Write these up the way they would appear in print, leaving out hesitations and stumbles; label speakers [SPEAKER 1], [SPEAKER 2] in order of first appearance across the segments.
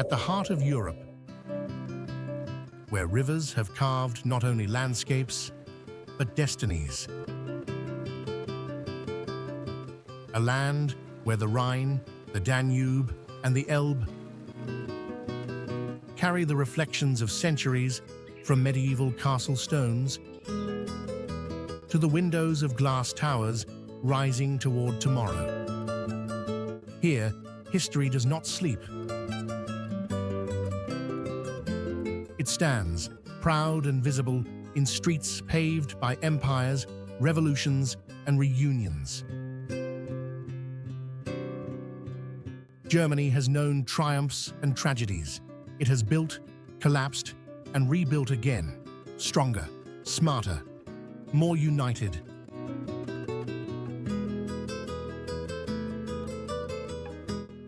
[SPEAKER 1] at the heart of Europe, where rivers have carved not only landscapes, but destinies. A land where the Rhine, the Danube, and the Elbe carry the reflections of centuries, from medieval castle stones to the windows of glass towers rising toward tomorrow. Here, history does not sleep. It stands, proud and visible, in streets paved by empires, revolutions, and reunions. Germany has known triumphs and tragedies. It has built, collapsed, and rebuilt again, stronger, smarter, more united.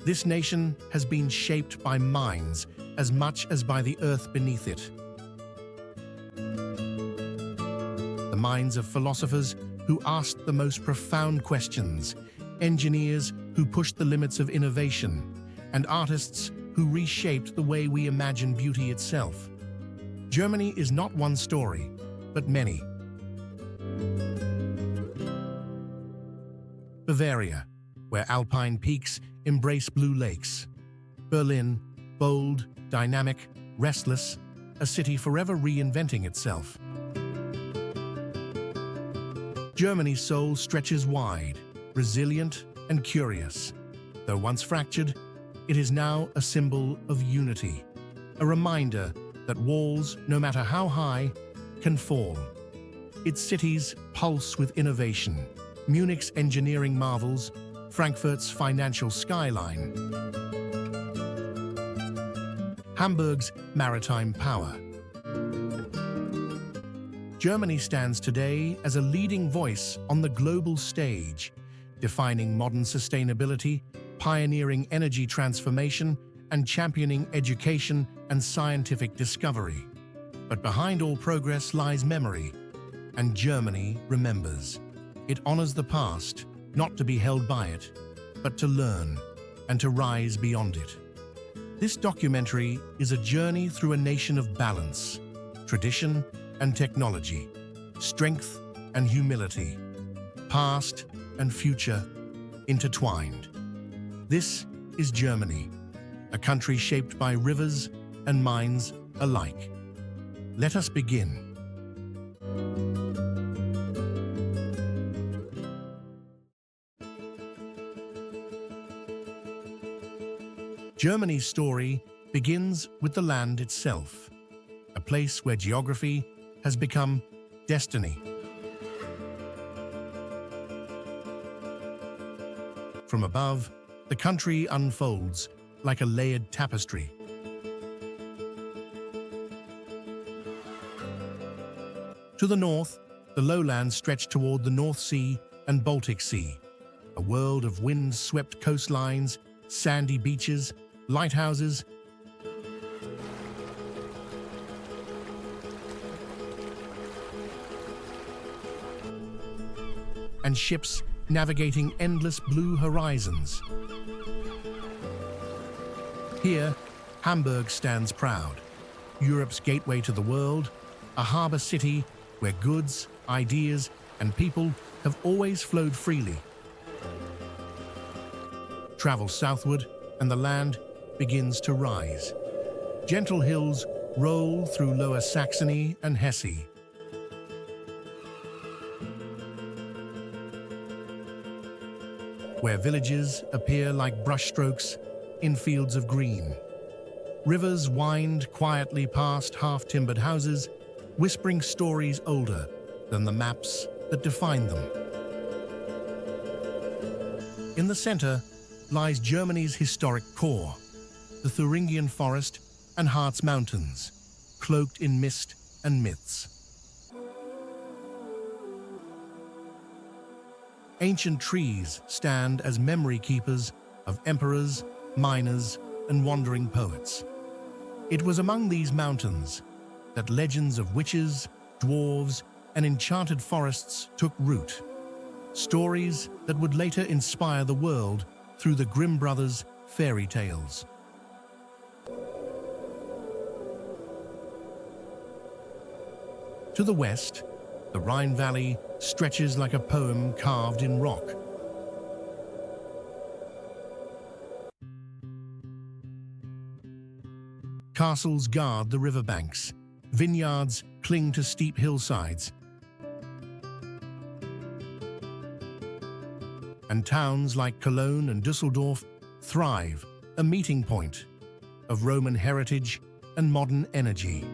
[SPEAKER 1] This nation has been shaped by minds as much as by the earth beneath it. The minds of philosophers who asked the most profound questions, engineers who pushed the limits of innovation, and artists who reshaped the way we imagine beauty itself. Germany is not one story, but many. Bavaria, where alpine peaks embrace blue lakes. Berlin, bold, dynamic, restless, a city forever reinventing itself. Germany's soul stretches wide, resilient and curious. Though once fractured, it is now a symbol of unity, a reminder that walls, no matter how high, can fall. Its cities pulse with innovation, Munich's engineering marvels, Frankfurt's financial skyline, Hamburg's maritime power. Germany stands today as a leading voice on the global stage, defining modern sustainability, pioneering energy transformation, and championing education and scientific discovery. But behind all progress lies memory, and Germany remembers. It honors the past, not to be held by it, but to learn and to rise beyond it. This documentary is a journey through a nation of balance, tradition and technology, strength and humility, past and future intertwined. This is Germany, a country shaped by rivers and minds alike. Let us begin. Germany's story begins with the land itself, a place where geography has become destiny. From above, the country unfolds like a layered tapestry. To the north, the lowlands stretch toward the North Sea and Baltic Sea, a world of wind-swept coastlines, sandy beaches, lighthouses, and ships navigating endless blue horizons. Here, Hamburg stands proud, Europe's gateway to the world, a harbor city where goods, ideas, and people have always flowed freely. Travel southward, and the land begins to rise. Gentle hills roll through Lower Saxony and Hesse. Where villages appear like brushstrokes in fields of green. Rivers wind quietly past half-timbered houses, whispering stories older than the maps that define them. In the center lies Germany's historic core, the Thuringian Forest and Harz Mountains, cloaked in mist and myths. Ancient trees stand as memory keepers of emperors, miners, and wandering poets. It was among these mountains that legends of witches, dwarves, and enchanted forests took root. Stories that would later inspire the world through the Grimm brothers' fairy tales. To the west, the Rhine Valley stretches like a poem carved in rock. Castles guard the riverbanks. Vineyards cling to steep hillsides. And towns like Cologne and Düsseldorf thrive, a meeting point of Roman heritage and modern energy.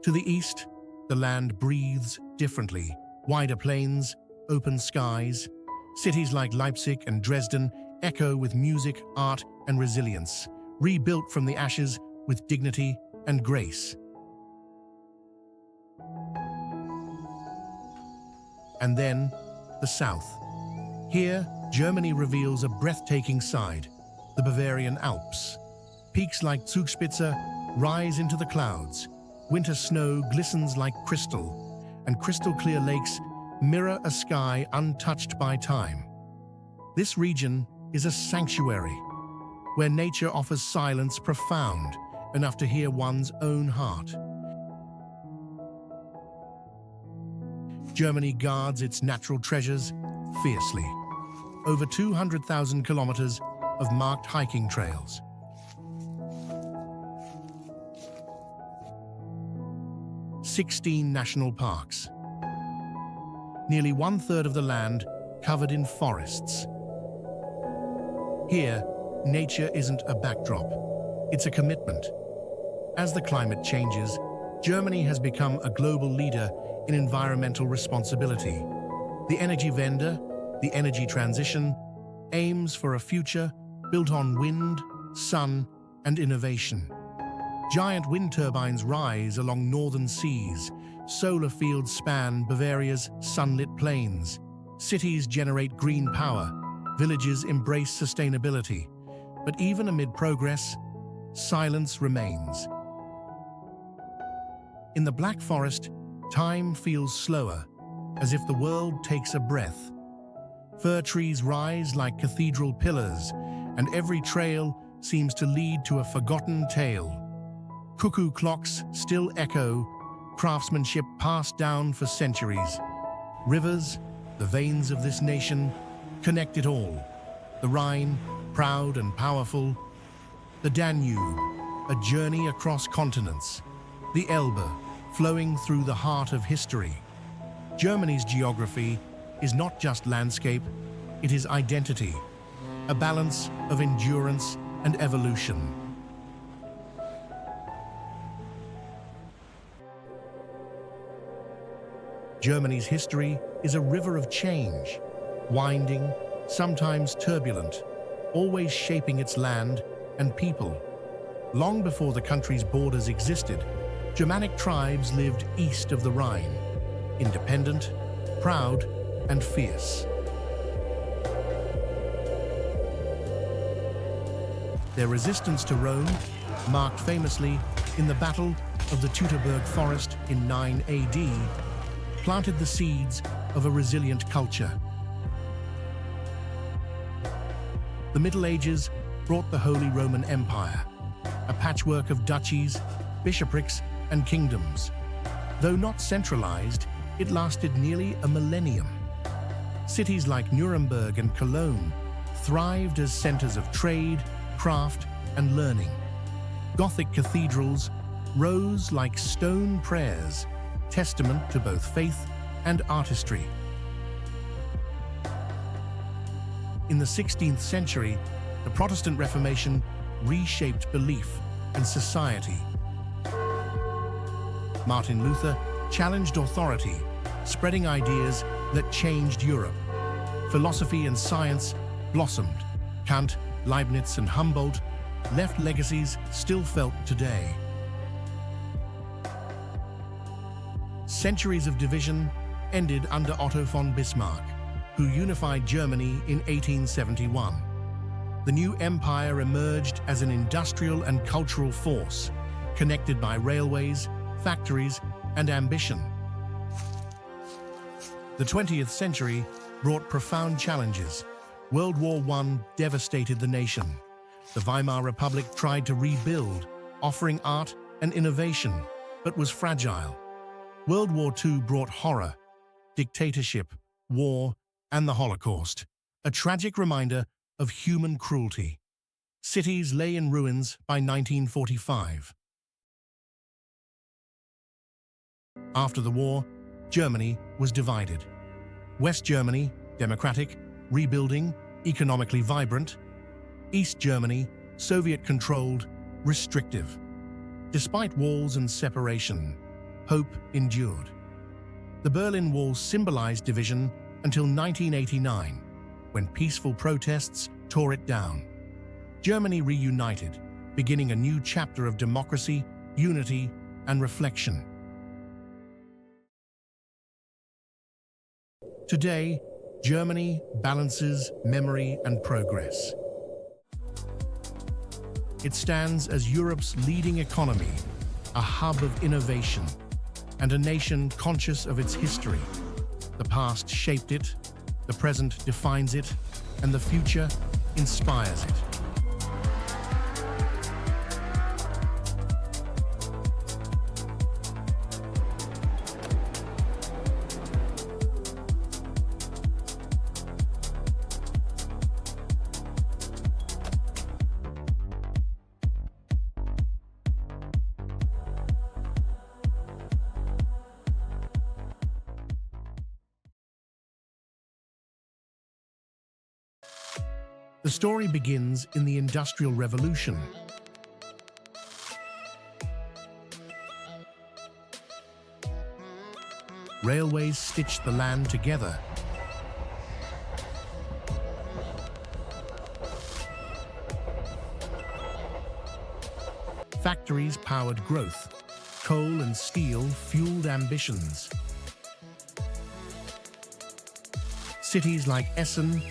[SPEAKER 1] To the east, the land breathes differently. Wider plains, open skies. Cities like Leipzig and Dresden echo with music, art, and resilience, rebuilt from the ashes with dignity and grace. And then, the south. Here, Germany reveals a breathtaking side, the Bavarian Alps. Peaks like Zugspitze rise into the clouds. Winter snow glistens like crystal, and crystal-clear lakes mirror a sky untouched by time. This region is a sanctuary, where nature offers silence profound enough to hear one's own heart. Germany guards its natural treasures fiercely. Over 200,000 kilometers of marked hiking trails. "16 national parks. Nearly 1/3 of the land covered in forests. Here, nature isn't a backdrop, it's a commitment. As the climate changes, Germany has become a global leader in environmental responsibility. The Energiewende, the energy transition, aims for a future built on wind, sun, and innovation. Giant wind turbines rise along northern seas. Solar fields span Bavaria's sunlit plains. Cities generate green power. Villages embrace sustainability. But even amid progress, silence remains. In the Black Forest, time feels slower, as if the world takes a breath. Fir trees rise like cathedral pillars, and every trail seems to lead to a forgotten tale. Cuckoo clocks still echo, craftsmanship passed down for centuries. Rivers, the veins of this nation, connect it all. The Rhine, proud and powerful. The Danube, a journey across continents. The Elbe, flowing through the heart of history. Germany's geography is not just landscape, it is identity, a balance of endurance and evolution. Germany's history is a river of change, winding, sometimes turbulent, always shaping its land and people. Long before the country's borders existed, Germanic tribes lived east of the Rhine, independent, proud, and fierce. Their resistance to Rome, marked famously in the Battle of the Teutoburg Forest in 9 AD, planted the seeds of a resilient culture. The Middle Ages brought the Holy Roman Empire, a patchwork of duchies, bishoprics, and kingdoms. Though not centralized, it lasted nearly a millennium. Cities like Nuremberg and Cologne thrived as centers of trade, craft, and learning. Gothic cathedrals rose like stone prayers, testament to both faith and artistry. In the 16th century, the Protestant Reformation reshaped belief and society. Martin Luther challenged authority, spreading ideas that changed Europe. Philosophy and science blossomed. Kant, Leibniz, and Humboldt left legacies still felt today. Centuries of division ended under Otto von Bismarck, who unified Germany in 1871. The new empire emerged as an industrial and cultural force, connected by railways, factories, and ambition. The 20th century brought profound challenges. World War I devastated the nation. The Weimar Republic tried to rebuild, offering art and innovation, but was fragile. World War II brought horror, dictatorship, war, and the Holocaust, a tragic reminder of human cruelty. Cities lay in ruins by 1945. After the war, Germany was divided. West Germany, democratic, rebuilding, economically vibrant. East Germany, Soviet-controlled, restrictive. Despite walls and separation, hope endured. The Berlin Wall symbolized division until 1989, when peaceful protests tore it down. Germany reunited, beginning a new chapter of democracy, unity, and reflection. Today, Germany balances memory and progress. It stands as Europe's leading economy, a hub of innovation, and a nation conscious of its history. The past shaped it, the present defines it, and the future inspires it. The story begins in the Industrial Revolution. Railways stitched the land together. Factories powered growth. Coal and steel fueled ambitions. Cities like Essen,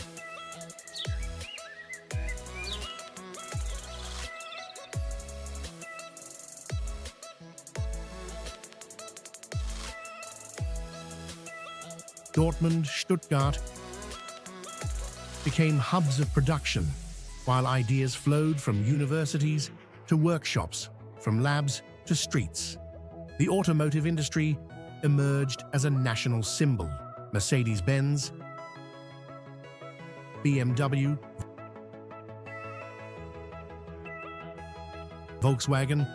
[SPEAKER 1] Dortmund, Stuttgart became hubs of production, while ideas flowed from universities to workshops, from labs to streets. The automotive industry emerged as a national symbol. Mercedes-Benz, BMW, Volkswagen,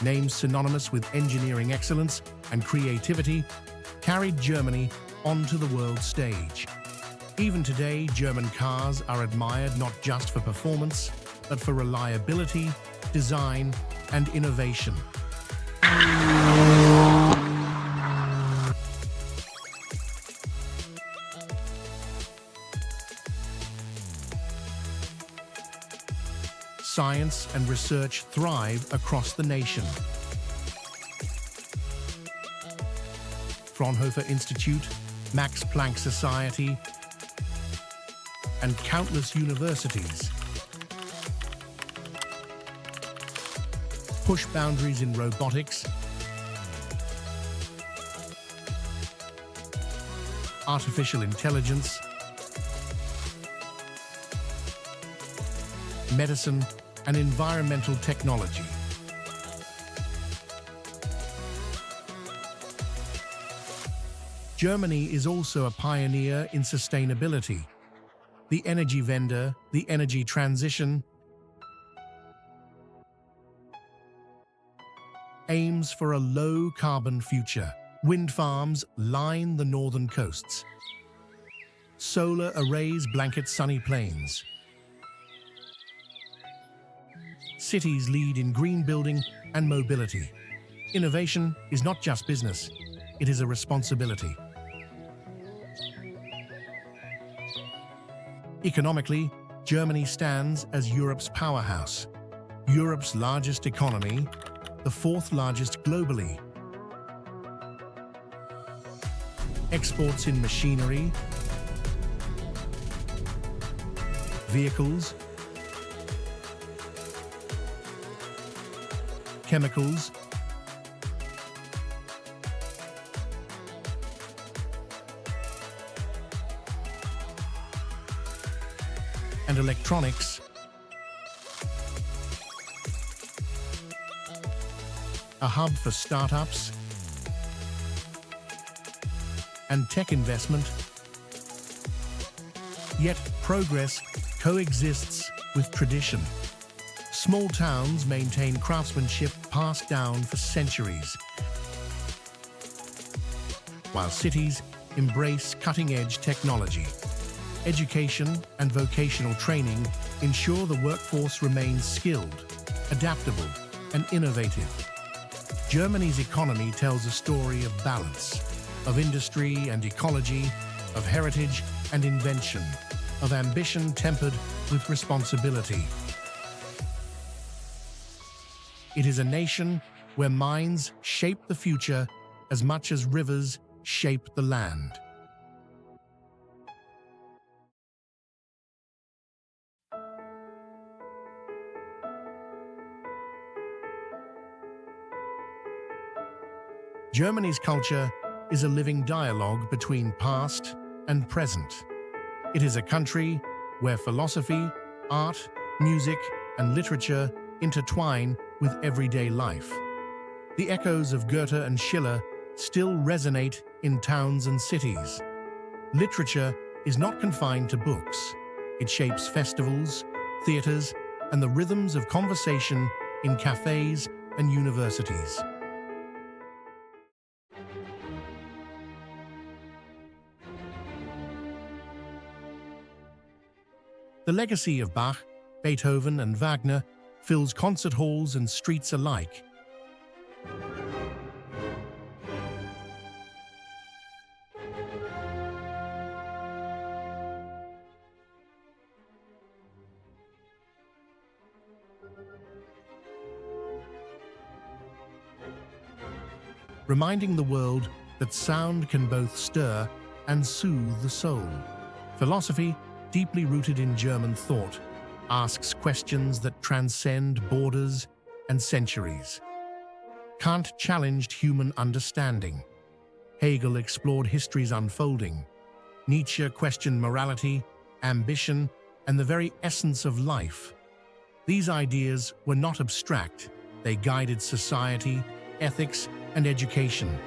[SPEAKER 1] names synonymous with engineering excellence and creativity, carried Germany onto the world stage. Even today, German cars are admired not just for performance, but for reliability, design, and innovation. Science and research thrive across the nation. Fraunhofer Institute, Max Planck Society, and countless universities push boundaries in robotics, artificial intelligence, medicine, and environmental technology. Germany is also a pioneer in sustainability. The energy vendor, the energy transition, aims for a low-carbon future. Wind farms line the northern coasts. Solar arrays blanket sunny plains. Cities lead in green building and mobility. Innovation is not just business, it is a responsibility. Economically, Germany stands as Europe's powerhouse. Europe's largest economy, the fourth largest globally. Exports in machinery, vehicles, chemicals, and electronics, a hub for startups and tech investment. Yet progress coexists with tradition. Small towns maintain craftsmanship passed down for centuries, while cities embrace cutting-edge technology. Education and vocational training ensure the workforce remains skilled, adaptable, and innovative. Germany's economy tells a story of balance, of industry and ecology, of heritage and invention, of ambition tempered with responsibility. It is a nation where minds shape the future as much as rivers shape the land. Germany's culture is a living dialogue between past and present. It is a country where philosophy, art, music, and literature intertwine with everyday life. The echoes of Goethe and Schiller still resonate in towns and cities. Literature is not confined to books. It shapes festivals, theaters, and the rhythms of conversation in cafes and universities. The legacy of Bach, Beethoven, and Wagner fills concert halls and streets alike. Reminding the world that sound can both stir and soothe the soul. Philosophy, deeply rooted in German thought, asks questions that transcend borders and centuries. Kant challenged human understanding. Hegel explored history's unfolding. Nietzsche questioned morality, ambition, and the very essence of life. These ideas were not abstract. They guided society, ethics, and education.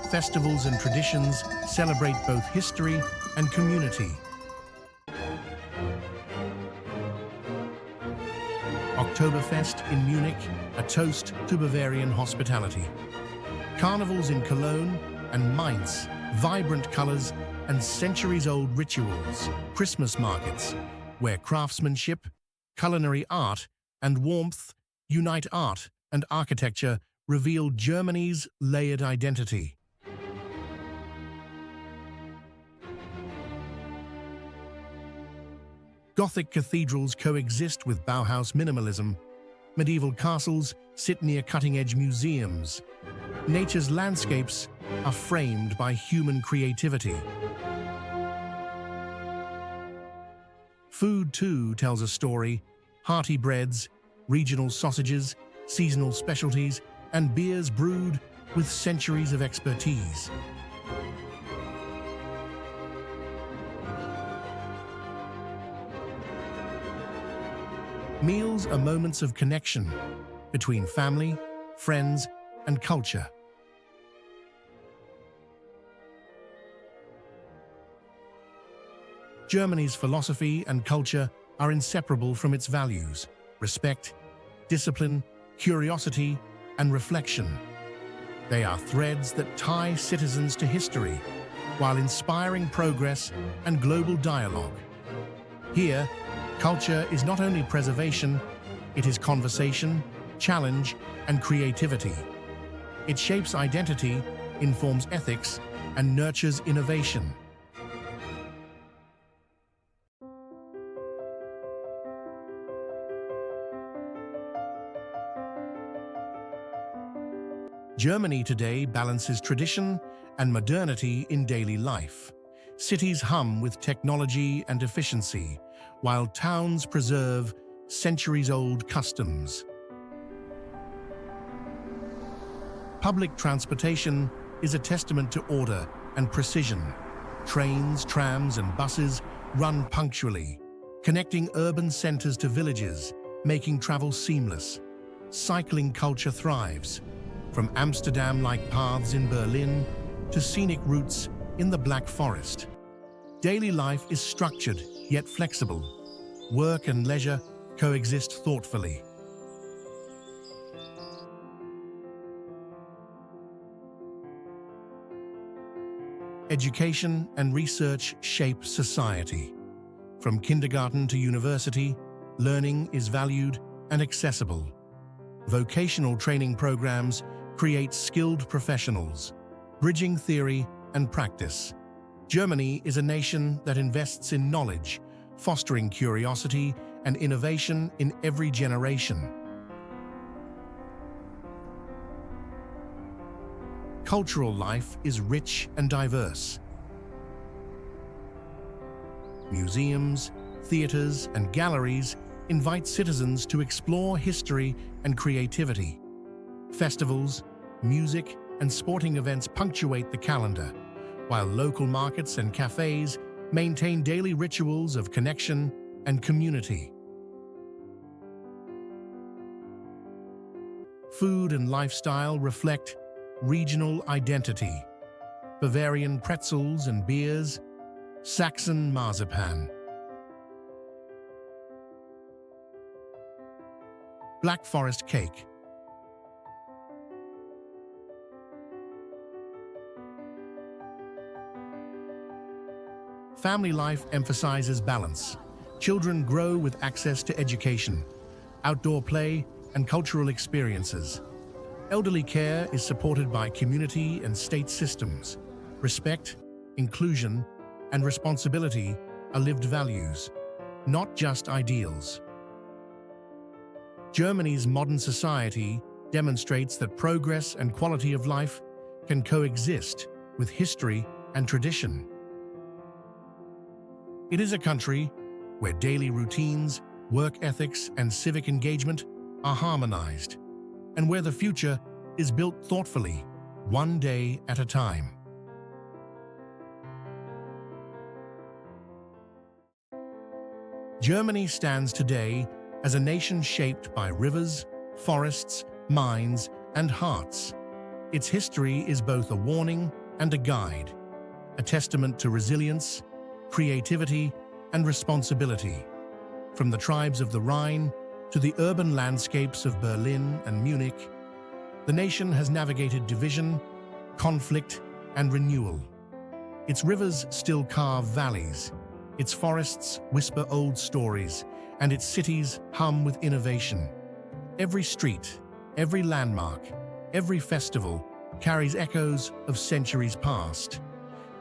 [SPEAKER 1] Festivals and traditions celebrate both history and community. Oktoberfest in Munich, a toast to Bavarian hospitality. Carnivals in Cologne and Mainz, vibrant colors and centuries-old rituals. Christmas markets, where craftsmanship, culinary art, and warmth unite art and architecture, reveal Germany's layered identity. Gothic cathedrals coexist with Bauhaus minimalism. Medieval castles sit near cutting-edge museums. Nature's landscapes are framed by human creativity. Food, too, tells a story. Hearty breads, regional sausages, seasonal specialties, and beers brewed with centuries of expertise. Meals are moments of connection between family, friends, and culture. Germany's philosophy and culture are inseparable from its values: respect, discipline, curiosity, and reflection. They are threads that tie citizens to history, while inspiring progress and global dialogue. Here, culture is not only preservation, it is conversation, challenge, and creativity. It shapes identity, informs ethics, and nurtures innovation. Germany today balances tradition and modernity in daily life. Cities hum with technology and efficiency, while towns preserve centuries-old customs. Public transportation is a testament to order and precision. Trains, trams, and buses run punctually, connecting urban centers to villages, making travel seamless. Cycling culture thrives, from Amsterdam-like paths in Berlin to scenic routes in the Black Forest. Daily life is structured yet flexible. Work and leisure coexist thoughtfully. Education and research shape society. From kindergarten to university, learning is valued and accessible. Vocational training programs create skilled professionals, bridging theory and practice. Germany is a nation that invests in knowledge, fostering curiosity and innovation in every generation. Cultural life is rich and diverse. Museums, theaters, and galleries invite citizens to explore history and creativity. Festivals, music, and sporting events punctuate the calendar, while local markets and cafes maintain daily rituals of connection and community. Food and lifestyle reflect regional identity. Bavarian pretzels and beers, Saxon marzipan. Black Forest cake. Family life emphasizes balance. Children grow with access to education, outdoor play, and cultural experiences. Elderly care is supported by community and state systems. Respect, inclusion, and responsibility are lived values, not just ideals. Germany's modern society demonstrates that progress and quality of life can coexist with history and tradition. It is a country where daily routines, work ethics, and civic engagement are harmonized, and where the future is built thoughtfully, one day at a time. Germany stands today as a nation shaped by rivers, forests, mines, and hearts. Its history is both a warning and a guide, a testament to resilience, creativity, and responsibility. From the tribes of the Rhine to the urban landscapes of Berlin and Munich, the nation has navigated division, conflict, and renewal. Its rivers still carve valleys, its forests whisper old stories, and its cities hum with innovation. Every street, every landmark, every festival carries echoes of centuries past,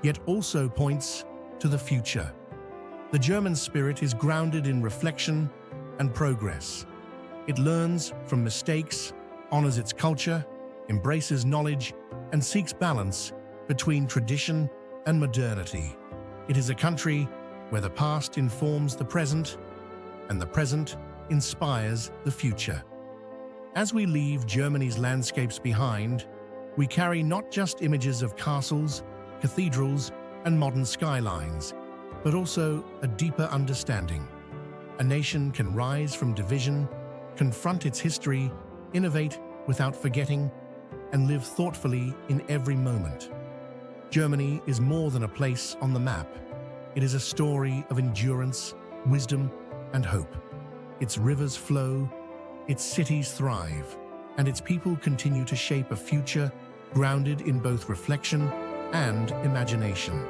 [SPEAKER 1] yet also points to the future. The German spirit is grounded in reflection and progress. It learns from mistakes, honors its culture, embraces knowledge, and seeks balance between tradition and modernity. It is a country where the past informs the present, and the present inspires the future. As we leave Germany's landscapes behind, we carry not just images of castles, cathedrals, and modern skylines, but also a deeper understanding. A nation can rise from division, confront its history, innovate without forgetting, and live thoughtfully in every moment. Germany is more than a place on the map. It is a story of endurance, wisdom, and hope. Its rivers flow, its cities thrive, and its people continue to shape a future grounded in both reflection and imagination.